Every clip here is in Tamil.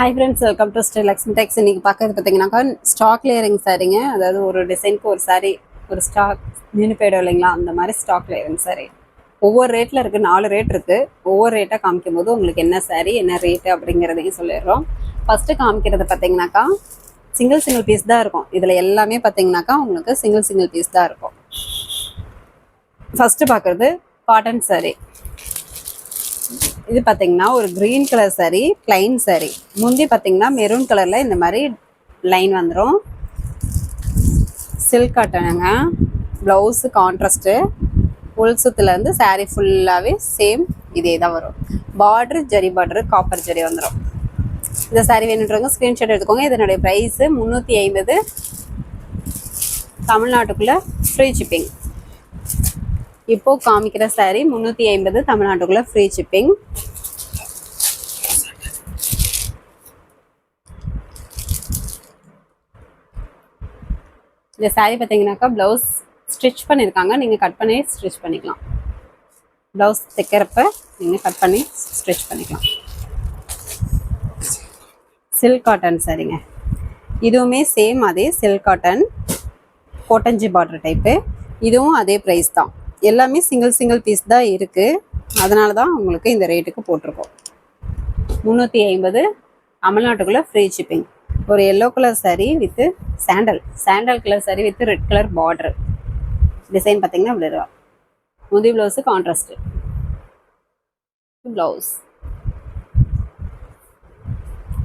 Hi friends, welcome to style Lakshmi tex. இன்றைக்கி பார்க்கறது பார்த்தீங்கன்னாக்கா ஸ்டாக் லேயரிங் சாரீங்க. அதாவது ஒரு டிசைனுக்கு ஒரு சாரீ ஒரு ஸ்டாக் நின்று போயிடும் இல்லைங்களா, அந்த மாதிரி ஸ்டாக் லேயரிங் சாரீ ஒவ்வொரு ரேட்டில் இருக்குது. 4 ரேட் இருக்குது. ஒவ்வொரு ரேட்டாக காமிக்கும் போது உங்களுக்கு என்ன சாரீ என்ன ரேட்டு அப்படிங்கிறதையும் சொல்லிடுறோம். ஃபஸ்ட்டு காமிக்கிறது பார்த்தீங்கன்னாக்கா சிங்கிள் பீஸ் தான் இருக்கும். இதில் எல்லாமே பார்த்தீங்கன்னாக்கா உங்களுக்கு சிங்கிள் பீஸ் தான் இருக்கும். ஃபஸ்ட்டு பார்க்குறது காட்டன் சாரீ. இது பார்த்தீங்கன்னா ஒரு green colour sari, plain sari. முந்தி பார்த்தீங்கன்னா மெரூன் கலரில் இந்த மாதிரி லைன் வந்துடும். சில்க் காட்டனுங்க. Blouse contrast. உள்சுத்துலேருந்து சாரீ ஃபுல்லாகவே சேம் இதே தான் வரும். Border zari border copper zari வந்துடும். இந்த சாரீ வேணுன்றவங்க ஸ்க்ரீன்ஷாட் எடுத்துக்கோங்க. இதனுடைய ப்ரைஸு 350. தமிழ்நாட்டுக்குள்ளே ஃப்ரீ ஷிப்பிங். இப்போது காமிக்கிற சாரீ 350 தமிழ்நாட்டுக்குள்ளே ஃப்ரீ ஷிப்பிங். இந்த சாரீ பார்த்தீங்கன்னாக்கா ப்ளவுஸ் ஸ்டிச் பண்ணியிருக்காங்க. நீங்கள் கட் பண்ணி ஸ்டிச் பண்ணிக்கலாம். ப்ளவுஸ் தைக்கிறப்ப நீங்கள் கட் பண்ணி ஸ்டிச் பண்ணிக்கலாம். சில்க் காட்டன் சாரீங்க. இதுவுமே சேம் அதே சில்க் காட்டன் கோட்டஞ்சி பார்டர் டைப்பு. இதுவும் அதே ப்ரைஸ் தான். எல்லாமே சிங்கிள் பீஸ் தான் இருக்குது. அதனால தான் உங்களுக்கு இந்த ரேட்டுக்கு போட்டிருக்கோம். 350 தமிழ்நாட்டுக்குள்ளே ஃப்ரீ ஷிப்பிங். ஒரு yellow colour sari with sandal colour sari with red colour border. Design பார்த்தீங்கன்னா இப்படி இருக்கும். முந்தி ப்ளவுஸு கான்ட்ராஸ்ட்டு ப்ளவுஸ்.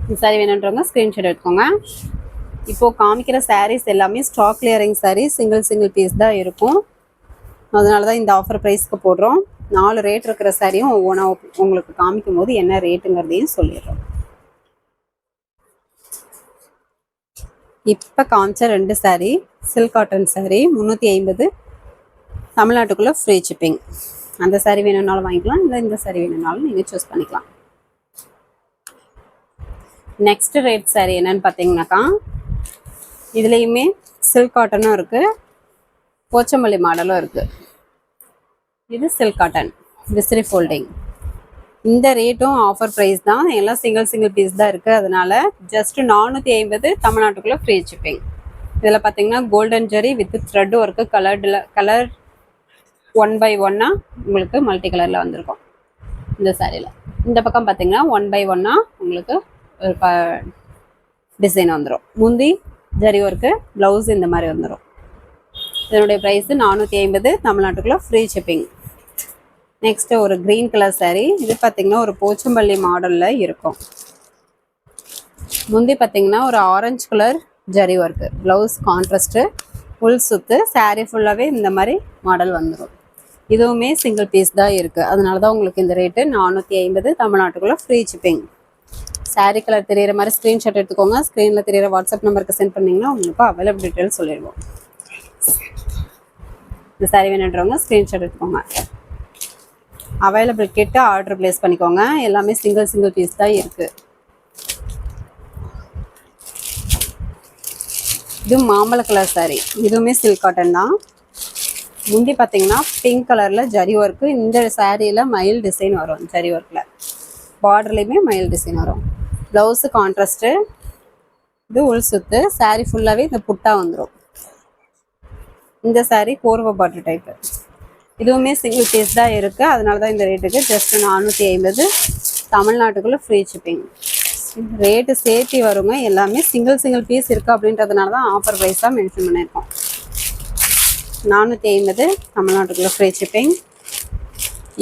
இந்த சாரீ வேணுன்றவங்க ஸ்க்ரீன்ஷாட் எடுத்துக்கோங்க. இப்போது காமிக்கிற சாரீஸ் எல்லாமே stock clearing sari, single piece தான் இருக்கும். அதனால தான் இந்த ஆஃபர் ப்ரைஸ்க்கு போடுறோம். 4 ரேட் இருக்கிற சாரியும் ஒவ்வொன்றா உங்களுக்கு காமிக்கும் போது என்ன ரேட்டுங்கிறதையும் சொல்லிடுறோம். இப்போ காமிச்ச 2 சாரீ சில்க் காட்டன் சாரீ 350 தமிழ்நாட்டுக்குள்ளே ஃப்ரீ ஷிப்பிங். அந்த சாரீ வேணும்னாலும் வாங்கிக்கலாம், இல்லை இந்த சாரீ வேணும்னாலும் நீங்கள் சூஸ் பண்ணிக்கலாம். நெக்ஸ்ட் ரேட் சாரீ என்னன்னு பார்த்தீங்கன்னாக்கா இதுலேயுமே சில்க் காட்டனும் இருக்குது, போச்சம்பள்ளி மாடலும் இருக்குது. இது சில்க் காட்டன் விசிறி ஃபோல்டிங். இந்த ரேட்டும் ஆஃபர் ப்ரைஸ் தான். எல்லாம் சிங்கிள் பீஸ் தான் இருக்குது. அதனால ஜஸ்ட் 450 தமிழ்நாட்டுக்குள்ளே ஃப்ரீ ஷிப்பிங். இதில் பார்த்தீங்கன்னா golden zari with thread work colour 1/1 உங்களுக்கு மல்டி கலரில் வந்திருக்கும் இந்த சாரியில். இந்த பக்கம் பார்த்தீங்கன்னா 1/1 உங்களுக்கு ஒரு டிசைன் வந்துடும். முந்தி ஜரி ஒர்க்கு, ப்ளவுஸ் இந்த மாதிரி வந்துடும். இதனுடைய ப்ரைஸு 450 தமிழ்நாட்டுக்குள்ளே ஃப்ரீ ஷிப்பிங். நெக்ஸ்ட்டு ஒரு க்ரீன் கலர் சாரீ. இது பார்த்திங்கன்னா ஒரு போச்சம்பள்ளி மாடலில் இருக்கும். முந்தி பார்த்திங்கன்னா ஒரு orange colour zari work, blouse contrast, full சுத்து. சாரீ ஃபுல்லாகவே இந்த மாதிரி மாடல் வந்துடும். இதுவுமே சிங்கிள் பீஸ் தான் இருக்குது. அதனால தான் உங்களுக்கு இந்த ரேட்டு 450 தமிழ்நாட்டுக்குள்ளே ஃப்ரீ ஷிப்பிங். சாரீ கலர் தெரிகிற மாதிரி ஸ்க்ரீன்ஷாட் எடுத்துக்கோங்க. ஸ்க்ரீனில் தெரிகிற வாட்ஸ்அப் நம்பருக்கு சென்ட் பண்ணிங்கன்னா உங்களுக்கு அவைலபிள் டீட்டெயில் சொல்லிடுவோம். இந்த சாரீ வேணுன்றவங்க ஸ்க்ரீன்ஷாட் எடுத்துக்கோங்க. அவைலபிள் கேட்டு ஆர்டர் ப்ளேஸ் பண்ணிக்கோங்க. எல்லாமே சிங்கிள் பீஸ் தான் இருக்குது. இது மாம்பழ கலர் சாரீ. இதுவுமே சில்க் காட்டன் தான். முந்தி பார்த்தீங்கன்னா பிங்க் கலரில் ஜரி ஒர்க்கு. இந்த சாரியில் மயில் டிசைன் வரும். ஜரி ஒர்க்கில் பார்டர்லேயுமே மயில் டிசைன் வரும். Blouse contrast. இது உள் சுத்து. சாரீ ஃபுல்லாகவே இந்த புட்டா வந்துடும். இந்த சாரீ கோர்வ பார்டர் டைப்பு. இதுவுமே சிங்கிள் பீஸ் தான் இருக்குது. அதனால தான் இந்த ரேட்டுக்கு ஜஸ்ட் 450 தமிழ்நாட்டுக்குள்ளே ஃப்ரீ ஷிப்பிங். ரேட்டு சேர்த்து வருங்க. எல்லாமே சிங்கிள் பீஸ் இருக்குது அப்படின்றதுனால தான் ஆஃபர் ப்ரைஸ் தான் மென்ஷன் பண்ணியிருக்கோம். 450 தமிழ்நாட்டுக்குள்ளே ஃப்ரீ ஷிப்பிங்.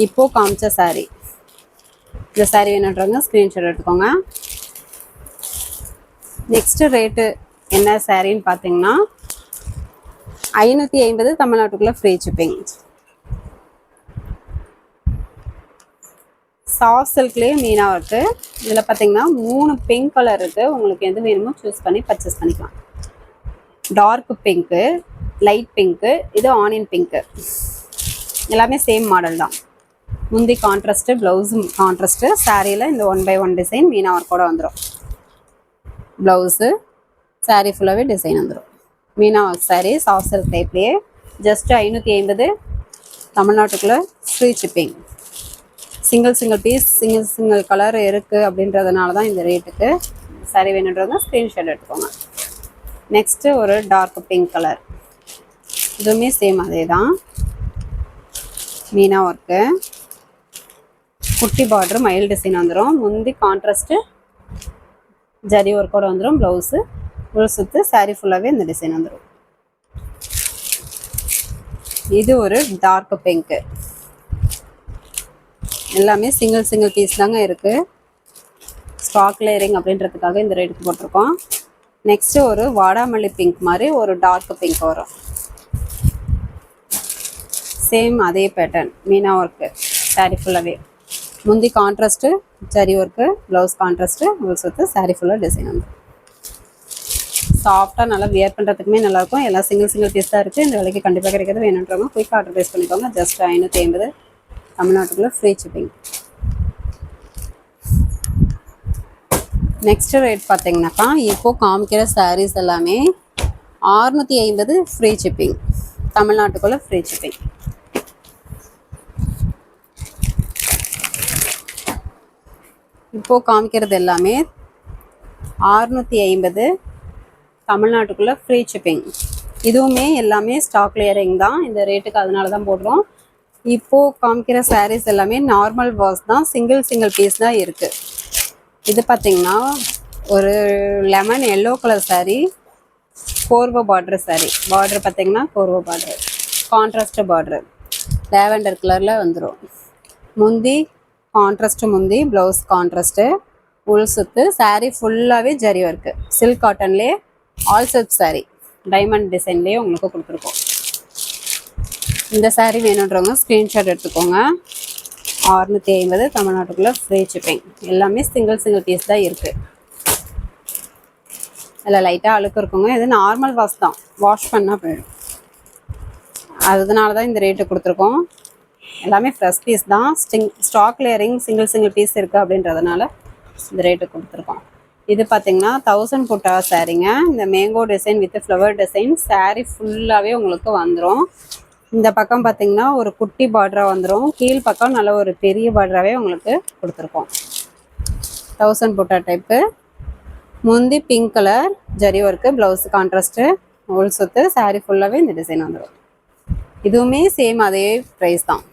இப்போது காமிச்ச சாரீ. இந்த சாரீ வேணுன்றவங்க ஸ்க்ரீன்ஷாட் எடுத்துக்கோங்க. நெக்ஸ்ட்டு ரேட்டு என்ன சாரின்னு பார்த்தீங்கன்னா 550 தமிழ்நாட்டுக்குள்ளே ஃப்ரீ ஷிப்பிங். சாஃப்ட் சில்க்லேயே மீனாக இருக்குது. இதில் பார்த்தீங்கன்னா 3 பிங்க் கலர் இருக்குது. உங்களுக்கு எது வேணுமோ சூஸ் பண்ணி பர்ச்சேஸ் பண்ணிக்கலாம். டார்க் பிங்க்கு, லைட் பிங்க்கு, இது ஆனியன் பிங்க்கு. எல்லாமே சேம் மாடல் தான். முந்தி கான்ட்ராஸ்ட்டு, ப்ளவுஸும் கான்ட்ராஸ்ட்டு. சாரியில் இந்த 1/1 டிசைன் மீனா ஒர்க்கோட வந்துடும். ப்ளவுஸு சாரீ ஃபுல்லாகவே டிசைன் வந்துடும். Meena work sari soft silk டைப்லேயே ஜஸ்ட் 550 தமிழ்நாட்டுக்குள்ளே free shipping. Single piece single colour இருக்குது அப்படின்றதுனால தான் இந்த ரேட்டுக்கு சாரி வேணுன்றவங்க ஸ்க்ரீன்ஷாட் எடுத்துக்கோங்க. நெக்ஸ்ட்டு ஒரு டார்க் பிங்க் கலர், இதுவுமே சேம் அதே தான், மீனா ஒர்க்கு, குட்டி பார்டர் மயில் டிசைன் வந்துடும். முந்தி கான்ட்ராஸ்ட்டு ஜரி ஒர்க்கோட வந்துடும். ப்ளவுஸு உள் சுற்று, சாரீ ஃபுல்லாகவே இந்த டிசைன் வந்துடும். இது ஒரு டார்க் பிங்க்கு, எல்லாமே சிங்கிள் பீஸ் தாங்க இருக்குது. ஸ்டாக் லேயரிங் அப்படின்றதுக்காக இந்த ரேட்டுக்கு போட்டிருக்கோம். நெக்ஸ்ட்டு ஒரு வாடாமல்லி பிங்க் மாதிரி ஒரு டார்க் பிங்க் வரும். சேம் அதே பேட்டர்ன், மீனா ஒர்க்கு, சாரீ ஃபுல்லாகவே. முந்தி contrast zari work, blouse contrast, உள் சுற்று, சாரீ ஃபுல்லாக டிசைன் வந்து சாஃப்டாக நல்லா வியர் பண்ணுறதுக்குமே நல்லாயிருக்கும். எல்லாம் சிங்கிள் பீஸ் தான் இருக்குது. இந்த விலைக்கு கண்டிப்பாக கிடைக்கிறது. வேணுன்றவங்க குயிக் ஆர்டர் ப்ளேஸ் பண்ணிக்கோங்க. ஜஸ்ட் 550, தமிழ்நாட்டுக்குள்ளே ஃப்ரீ ஷிப்பிங். நெக்ஸ்ட் ரேட் பார்த்தீங்கன்னாக்கா, இப்போது காமிக்கிற சாரீஸ் எல்லாமே 650 ஃப்ரீ ஷிப்பிங், தமிழ்நாட்டுக்குள்ளே ஃப்ரீ ஷிப்பிங். இப்போது காமிக்கிறது எல்லாமே 650 தமிழ்நாட்டுக்குள்ளே ஃப்ரீ ஷிப்பிங். இதுவுமே எல்லாமே ஸ்டாக் கிளியரிங் தான் இந்த ரேட்டுக்கு, அதனால தான் போடுறோம். இப்போது காமிக்கிற சாரீஸ் எல்லாமே நார்மல் வாஷ் தான், சிங்கிள் பீஸ் தான் இருக்குது. இது பார்த்திங்கன்னா ஒரு லெமன் எல்லோ கலர் சாரீ, கோர்வோ பார்டர் சாரீ. பார்டர் பார்த்திங்கன்னா கோர்வோ பார்டர், கான்ட்ராஸ்ட் பார்டர் லேவெண்டர் கலரில் வந்துடும். முந்தி கான்ட்ராஸ்ட்டு முந்தி, ப்ளவுஸ் கான்ட்ராஸ்ட்டு, உள் சுத்து, சாரீ ஃபுல்லாகவே ஜரி ஒர்க்கு, சில்க் காட்டன்லேயே ஆல் செல்ஃப் சாரீ, டைமண்ட் டிசைன்லேயே உங்களுக்கு கொடுத்துருக்கோம். இந்த சாரீ வேணுன்றவங்க ஸ்க்ரீன்ஷாட் எடுத்துக்கோங்க. 650 தமிழ்நாட்டுக்குள்ளே ஃப்ரீ ஷிப்பிங். எல்லாமே சிங்கிள் பீஸ் தான் இருக்குது. அதில் லைட்டாக அழுக்கு இருக்குங்க. இது நார்மல் வாஷ் தான், வாஷ் பண்ணால் போயிடும். அதனால தான் இந்த ரேட்டு கொடுத்துருக்கோம். எல்லாமே ஃப்ரெஷ் பீஸ் தான், ஸ்டாக் லேயரிங் சிங்கிள் பீஸ் இருக்குது அப்படின்றதுனால இந்த ரேட்டு கொடுத்துருக்கோம். இது பார்த்திங்கன்னா 1000 புட்டா சாரீங்க. இந்த mango design with flower design, sari ஃபுல்லாகவே உங்களுக்கு வந்துடும். இந்த பக்கம் பார்த்திங்கன்னா ஒரு குட்டி பார்டராக வந்துடும், கீழ் பக்கம் நல்ல ஒரு பெரிய பார்டராகவே உங்களுக்கு கொடுத்துருக்கோம். 1000 புட்டா டைப்பு. முந்தி pink colour zari work, blouse contrast, உள் சுத்து, சாரீ ஃபுல்லாகவே இந்த டிசைன் வந்துடும். இதுவுமே சேம் அதே ப்ரைஸ் தான்,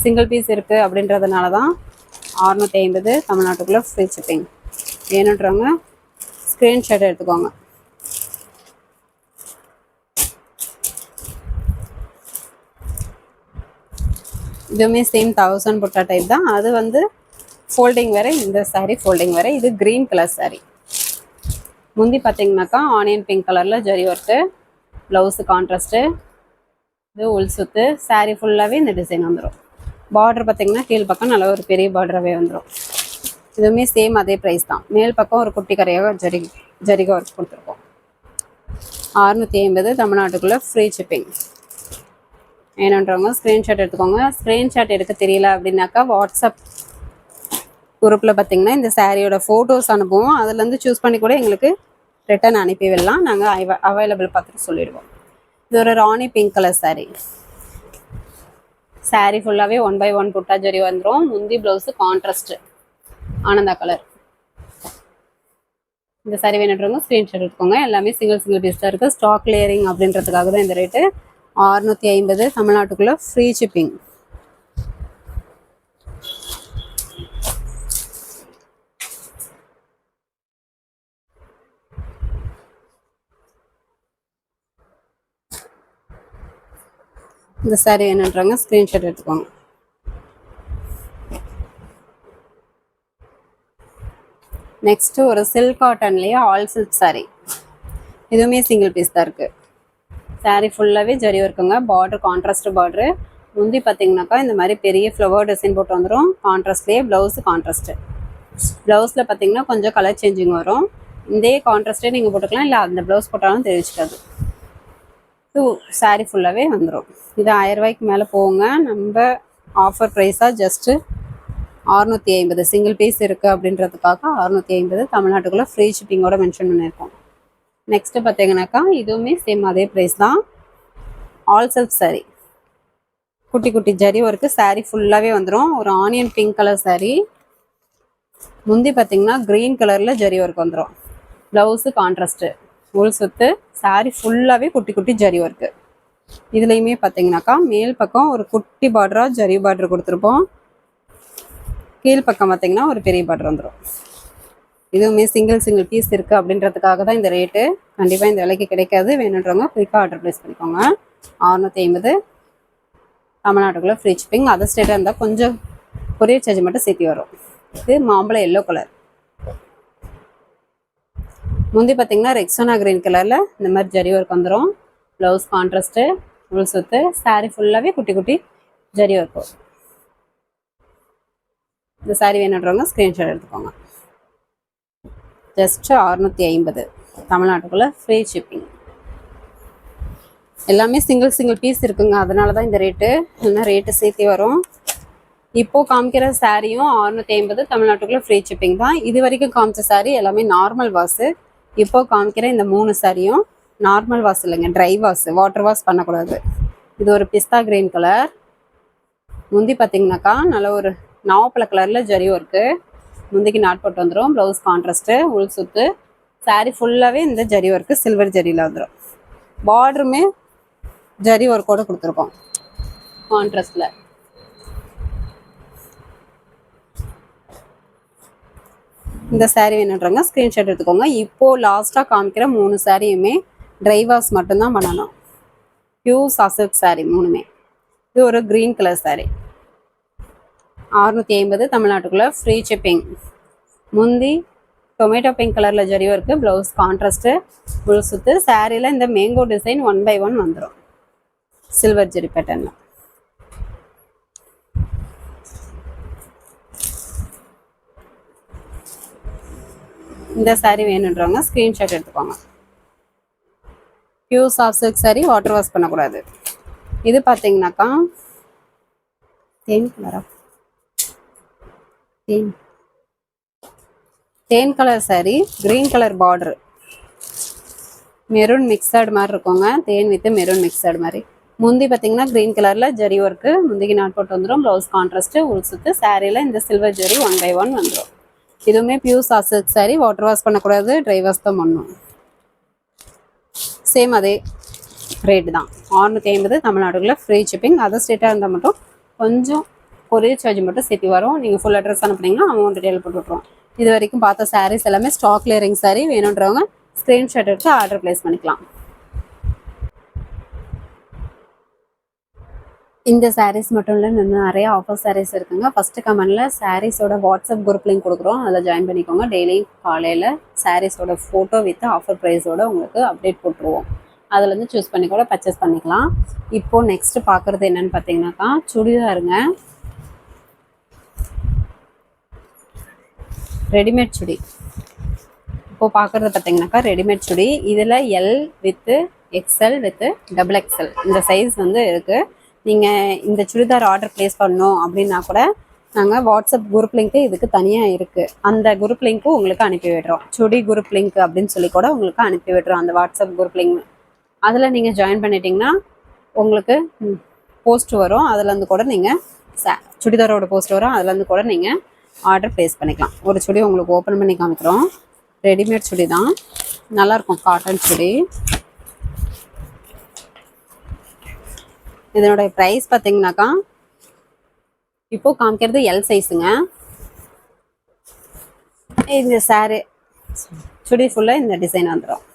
சிங்கிள் பீஸ் இருக்குது அப்படின்றதுனால தான் 650 தமிழ்நாட்டுக்குள்ளே ஃப்ரீ ஷிப்பிங். வேணுன்றவங்க ஸ்க்ரீன்ஷாட் எடுத்துக்கோங்க. இதுவுமே சேம் 1000 புட்டா டைப் தான். அது வந்து ஃபோல்டிங் வேறு, இந்த சாரீ ஃபோல்டிங் வேறு. இது க்ரீன் கலர் சாரீ. முந்தி பார்த்தீங்கன்னாக்கா ஆனியன் பிங்க் கலரில் ஜரி ஒர்க்கு, ப்ளவுஸு கான்ட்ராஸ்ட்டு, இது உள் சுத்து, சாரீ ஃபுல்லாகவே இந்த டிசைன் வந்துடும். பார்டர் பார்த்திங்கன்னா கீழ் பக்கம் நல்ல ஒரு பெரிய பார்டராகவே வந்துடும். இதுவுமே சேம் அதே ப்ரைஸ் தான். மேல் பக்கம் ஒரு குட்டி கரையாக ஜரிகை ஒர்க் கொடுத்துருக்கோம். 650 தமிழ்நாட்டுக்குள்ளே ஃப்ரீ ஷிப்பிங். வேணுன்றவங்க ஸ்க்ரீன்ஷாட் எடுத்துக்கோங்க. ஸ்க்ரீன்ஷாட் எடுக்க தெரியல அப்படின்னாக்கா வாட்ஸ்அப் குரூப்பில் பார்த்திங்கன்னா இந்த சாரியோட ஃபோட்டோஸ் அனுப்புவோம். அதுலேருந்து சூஸ் பண்ணி கூட எங்களுக்கு ரிட்டன் அனுப்பி விடலாம். நாங்கள் அவைலபிள் பார்த்துட்டு சொல்லிடுவோம். இது ஒரு ராணி பிங்க் கலர் சாரீ. சாரீ ஃபுல்லாகவே 1 by 1 புட்டா ஜரி வந்துடும். முந்தி ப்ளவுஸு கான்ட்ராஸ்ட்டு ஆனந்தா கலர். இந்த சாரீ வேணுன்றவங்க ஸ்க்ரீன்ஷாட் எடுத்துக்கோங்க. எல்லாமே சிங்கிள் பீஸ் தான் இருக்குது. ஸ்டாக் கிளியரிங் அப்படின்றதுக்காக தான் இந்த ரேட்டு. 650 தமிழ்நாட்டுக்குள்ளே ஃப்ரீ ஷிப்பிங். இந்த சாரீ வேணுன்றவங்க ஸ்க்ரீன்ஷாட் எடுத்துக்கோங்க. நெக்ஸ்ட்டு ஒரு சில்க் காட்டன்லேயே ஆல் சில்க் சாரீ. இதுவுமே சிங்கிள் பீஸ் தான் இருக்குது. சாரீ ஃபுல்லாகவே ஜரி ஒர்க்குங்க. Border contrast border. முந்தி பார்த்தீங்கன்னாக்கா இந்த மாதிரி பெரிய ஃப்ளவர் டிசைன் போட்டு வந்துடும். கான்ட்ராஸ்ட்லேயே ப்ளவுஸு கான்ட்ராஸ்ட்டு. ப்ளவுஸில் பார்த்தீங்கன்னா கொஞ்சம் கலர் சேஞ்சிங் வரும். இதே கான்ட்ராஸ்ட்டே நீங்கள் போட்டுக்கலாம், இல்லை அந்த ப்ளவுஸ் போட்டாலும் தெரிவிச்சிக்காது. இது சாரீ ஃபுல்லாகவே வந்துடும். இது 1000 ரூபாய்க்கு மேலே போங்க. நம்ம ஆஃபர் ப்ரைஸாக ஜஸ்ட்டு 650 சிங்கிள் பீஸ் இருக்குது அப்படின்றதுக்காக 650 தமிழ்நாட்டுக்குள்ளே ஃப்ரீ ஷிப்பிங்கோட மென்ஷன் பண்ணியிருக்கோம். நெக்ஸ்ட்டு பார்த்தீங்கன்னாக்கா இதுவுமே சேம் அதே ப்ரைஸ் தான். ஆல் செல்ஃப் சாரீ, குட்டி குட்டி ஜரி ஒர்க்கு, சாரீ ஃபுல்லாகவே வந்துடும். ஒரு ஆனியன் பிங்க் கலர் சாரீ. முந்தி பார்த்தீங்கன்னா க்ரீன் கலரில் ஜரி ஒர்க் வந்துடும். ப்ளவுஸு கான்ட்ராஸ்ட்டு உள் சுத்து. சாரி ஃபுல்லாகவே குட்டி குட்டி ஜரி ஒர்க்கு. இதுலேயுமே பார்த்தீங்கன்னாக்கா மேல் பக்கம் ஒரு குட்டி பார்டராக ஜரி பார்டர் கொடுத்துருப்போம். கீழ் பக்கம் பார்த்தீங்கன்னா ஒரு பெரிய பார்டர் வந்துடும். இதுவுமே சிங்கிள் பீஸ் இருக்குது அப்படின்றதுக்காக தான் இந்த ரேட்டு. கண்டிப்பாக இந்த விலைக்கு கிடைக்காது. வேணுன்றவங்க குயிக்காக ஆர்டர் ப்ளேஸ் பண்ணிக்கோங்க. 650 தமிழ்நாட்டுக்குள்ளே ஃப்ரீ ஷிப்பிங். அதர் ஸ்டேட்டாக இருந்தால் கொஞ்சம் கொரியர் சார்ஜ் மட்டும் சேர்த்து வரும். இது மாம்பழம் எல்லோ கலர். முந்தி பார்த்தீங்கன்னா ரெக்ஸோனா கிரீன் கலரில் இந்த மாதிரி ஜரி ஒர்க் வந்துடும். ப்ளவுஸ் கான்ட்ராஸ்ட்டு உள் சுத்து. சாரீ ஃபுல்லாகவே குட்டி குட்டி ஜரி ஒர்க். இந்த சாரீ வேணுன்றவங்க ஸ்க்ரீன்ஷாட் எடுத்துக்கோங்க. ஜஸ்ட்டு 650 தமிழ்நாட்டுக்குள்ளே ஃப்ரீ ஷிப்பிங். எல்லாமே சிங்கிள் பீஸ் இருக்குங்க, அதனால தான் இந்த ரேட்டு. இல்லைன்னா ரேட்டு சேர்த்து வரும். இப்போது காமிக்கிற சாரியும் 650 தமிழ்நாட்டுக்குள்ளே ஃப்ரீ ஷிப்பிங் தான். இது வரைக்கும் காமிச்ச சாரீ எல்லாமே நார்மல் வாஷு. இப்போது காமிக்கிற இந்த 3 சாரியும் நார்மல் வாஷ் இல்லைங்க, ட்ரை வாஷ். வாட்டர் வாஷ் பண்ணக்கூடாது. இது ஒரு பிஸ்தா கிரீன் கலர். முந்தி பார்த்தீங்கன்னாக்கா நல்ல ஒரு நாவப்பழ கலரில் ஜரி ஒர்க்கு. முந்திக்கு நாட் போட்டு வந்துடும். ப்ளவுஸ் கான்ட்ராஸ்ட்டு உள் சுத்து. சாரீ ஃபுல்லாகவே இந்த ஜரி ஒர்க்கு சில்வர் ஜரியில் வந்துடும். பார்டருமே ஜரி ஒர்க்கோடு கொடுத்துருக்கோம் கான்ட்ராஸ்டில். இந்த சாரீ வேணுன்றவங்க ஸ்க்ரீன்ஷாட் எடுத்துக்கோங்க. இப்போது லாஸ்ட்டாக காமிக்கிற 3 சாரியுமே ட்ரை வாஷ் மட்டும்தான் பண்ணணும். பியூர் சாசில்க் சாரீ 3மே. இது ஒரு க்ரீன் கலர் சாரீ. 650 தமிழ்நாட்டுக்குள்ளே ஃப்ரீ ஷிப்பிங். முந்தி டொமேட்டோ பிங்க் கலரில் ஜரி ஒர்க்கு. ப்ளவுஸ் கான்ட்ராஸ்ட்டு உள் சுத்து. சாரியில் இந்த மேங்கோ டிசைன் 1 by 1 வந்துடும் சில்வர் ஜரி பேட்டர்னில். இந்த சாரீ வேணுன்றவங்க ஸ்க்ரீன்ஷாட் எடுத்துக்கோங்க. Pure soft silk sari, water wash பண்ணக்கூடாது. இது பார்த்தீங்கன்னாக்கா தேன் கலரா, தேன் colour sari, green colour border, maroon mixed மாதிரி இருக்குங்க. தேன் வித்து மெரூன் மிக்சடு மாதிரி. முந்தி பார்த்தீங்கன்னா க்ரீன் கலரில் ஜரி ஒர்க்கு. முந்திக்கு நாட் போட்டு வந்துடும். ப்ளவுஸ் கான்ட்ராஸ்ட்டு உள் சுத்து. சாரியில் இந்த சில்வர் ஜரி 1 by 1 வந்துடும். இதுவுமே pure soft silk sari, water wash பண்ணக்கூடாது, ட்ரை வாஷ் தான் பண்ணணும். சேம் அதே ரேட்டு தான், 650 தமிழ்நாடுகளில் ஃப்ரீ ஷிப்பிங். அதர் ஸ்டேட்டாக இருந்தால் மட்டும் கொஞ்சம் கொரியர் சார்ஜ் மட்டும் சேர்த்து வரும். நீங்கள் ஃபுல் அட்ரஸ் அனுப்புனீங்கன்னா அமௌண்ட் டீட்டெயில் போட்டு விட்ருவோம். இது வரைக்கும் பார்த்த சாரீஸ் எல்லாமே ஸ்டாக் கிளியரிங் சாரீ. வேணுன்றவங்க ஸ்க்ரீன்ஷாட் எடுத்து ஆர்டர் ப்ளேஸ் பண்ணிக்கலாம். இந்த சாரீஸ் மட்டும் இல்லை, இன்னும் நிறைய ஆஃபர் சாரீஸ் இருக்குங்க. ஃபஸ்ட்டு கமெண்டில் சாரீஸோட வாட்ஸ்அப் குரூப் லிங்க் கொடுக்குறோம், அதில் ஜாயின் பண்ணிக்கோங்க. டெய்லி காலையில் சாரீஸோட ஃபோட்டோ வித் ஆஃபர் ப்ரைஸோடு உங்களுக்கு அப்டேட் போட்டுருவோம். அதுலேருந்து சூஸ் பண்ணி கூட பர்ச்சேஸ் பண்ணிக்கலாம். இப்போது நெக்ஸ்ட்டு பார்க்குறது என்னென்னு பார்த்தீங்கன்னாக்கா சுடிதாருங்க. ரெடிமேட் சுடி இப்போது பார்க்குறது பார்த்தீங்கன்னாக்கா ரெடிமேட் சுடி. இதில் L with XL with XXL இந்த சைஸ் வந்து இருக்குது. நீங்கள் இந்த சுடிதார் ஆர்டர் ப்ளேஸ் பண்ணணும் அப்படின்னா கூட நாங்கள் வாட்ஸ்அப் குரூப் லிங்க்கு இதுக்கு தனியாக இருக்குது. அந்த குரூப் லிங்க்கும் உங்களுக்கு அனுப்பி விடுறோம். சுடி குரூப் லிங்க் அப்படின்னு சொல்லி கூட உங்களுக்கு அனுப்பி விடுறோம் அந்த வாட்ஸ்அப் குரூப் லிங்க். அதில் நீங்கள் ஜாயின் பண்ணிட்டீங்கன்னா உங்களுக்கு போஸ்ட் வரும். அதுலேருந்து கூட நீங்கள் சுடிதாரோட போஸ்ட் வரும். அதுலேருந்து கூட நீங்கள் ஆர்டர் ப்ளேஸ் பண்ணிக்கலாம். ஒரு சுடி உங்களுக்கு ஓப்பன் பண்ணி காமிக்கிறோம். ரெடிமேட் சுடி தான், நல்லாயிருக்கும். காட்டன் சுடி. இதனுடைய ப்ரைஸ் பார்த்தீங்கன்னாக்கா இப்போது காமிக்கிறது எல் சைஸுங்க. இந்த சாரீ சுடி ஃபுல்லாக இந்த டிசைன் வந்துடும்.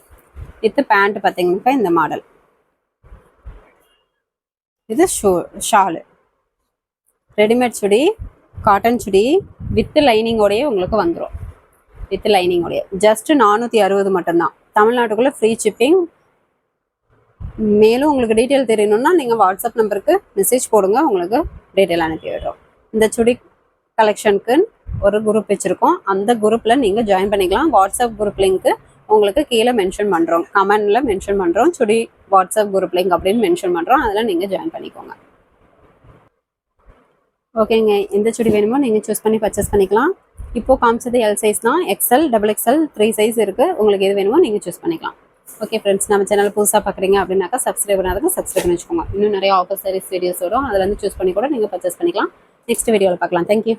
வித்து பேண்ட் பார்த்தீங்கன்னாக்கா இந்த மாடல். இது Shalu. Readymade chudi, cotton chudi with லைனிங்கோடையே உங்களுக்கு வந்துடும். வித் லைனிங்கோடைய ஜஸ்ட் 460 மட்டும்தான். தமிழ்நாட்டுக்குள்ளே ஃப்ரீ ஷிப்பிங். மேலும் உங்களுக்கு டீட்டெயில் தெரியணும்னா நீங்கள் வாட்ஸ்அப் நம்பருக்கு மெசேஜ் போடுங்க, உங்களுக்கு டீட்டெயில் அனுப்பி விடுறோம். இந்த சுடி கலெக்ஷனுக்கு ஒரு குரூப் வச்சுருக்கோம், அந்த குரூப்பில் நீங்கள் ஜாயின் பண்ணிக்கலாம். வாட்ஸ்அப் குரூப் லிங்க்கு உங்களுக்கு கீழே மென்ஷன் பண்ணுறோம், கமெண்டில் மென்ஷன் பண்ணுறோம். சுடி வாட்ஸ்அப் குரூப் லிங்க் அப்படின்னு மென்ஷன் பண்ணுறோம், அதில் நீங்கள் ஜாயின் பண்ணிக்கோங்க. ஓகேங்க, எந்த சுடி வேணுமோ நீங்கள் சூஸ் பண்ணி பர்ச்சேஸ் பண்ணிக்கலாம். இப்போது காமிச்சது எல் சைஸ் தான். XL, XXL 3 சைஸ் இருக்குது. உங்களுக்கு எது வேணுமோ நீங்கள் சூஸ் பண்ணிக்கலாம். ஓகே ஃப்ரெண்ட்ஸ், நம்ம சேனல் புதுசாக பார்க்குறீங்க அப்படின்னாக்கா சப்ஸ்கிரைப் பண்ணாதவங்க சப்ஸ்கிரைப் பண்ணி வச்சுக்கோங்க. இன்னும் நிறைய ஆஃபர் சாரீஸ் வீடியோஸ் வரும், அதில் வந்து சூஸ் பண்ணி கூட நீங்கள் பர்ச்சேஸ் பண்ணிக்கலாம். நெக்ஸ்ட் வீடியோவில் பார்க்கலாம். தேங்க்யூ.